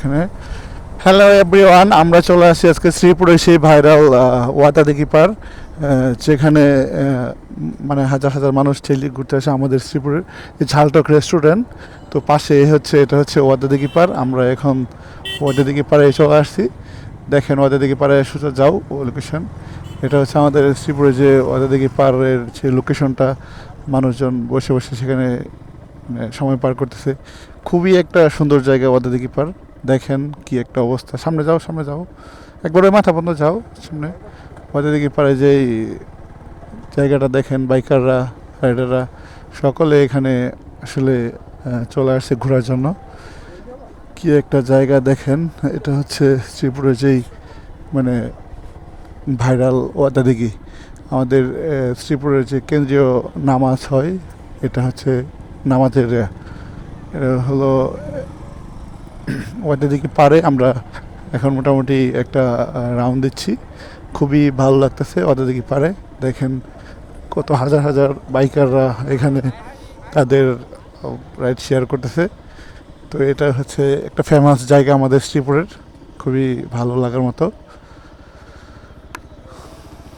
এখানে। Hello everyone, আমরা চলে আসছি আজকে শ্রীপুরে সেই ভাইরাল ওয়াতাদিঘি পার, যেখানে মানে হাজার হাজার মানুষ ঠেলি ঘুরতে আসে আমাদের শ্রীপুরের এই ঝালটক রেস্টুরেন্ট। তো পাশে এটা হচ্ছে ওয়াতাদিঘি পার। আমরা এখন ওয়াতাদিঘি পাড়ে চলে আসছি। দেখেন ওয়াতাদিঘি পাড়ে সোজা যাও ও লোকেশন। এটা হচ্ছে আমাদের শ্রীপুরে যে ওয়াতাদিঘি পাড়ের যে লোকেশনটা, মানুষজন বসে বসে সেখানে মানে সময় পার করতেছে। খুবই একটা সুন্দর জায়গা ওয়াতাদিঘি পাড়। দেখেন কি একটা অবস্থা। সামনে যাও, সামনে যাও, একবার ওই মাথা বন্ধ যাও সামনে। ওয়াতাদিঘি পাড়ে যে জায়গাটা দেখেন, বাইকাররা, রাইডাররা সকলে এখানে আসলে চলে আসছে ঘোরার জন্য। কি একটা জায়গা দেখেন। এটা হচ্ছে শ্রীপুরের যেই মানে ভাইরাল ওয়াতাদিঘি। আমাদের শ্রীপুরের যে কেন্দ্রীয় নামাজ হয়, এটা হচ্ছে নামাজের এটা হলো ওয়াতাদিঘি পারে। আমরা এখন মোটামুটি একটা রাউন্ড দিচ্ছি। খুবই ভালো লাগতেছে ওয়াতাদিঘি পারে। দেখেন কত হাজার হাজার বাইকাররা এখানে তাদের রাইড শেয়ার করতেছে। তো এটা হচ্ছে একটা ফেমাস জায়গা আমাদের শ্রীপুরের, খুবই ভালো লাগার মতো।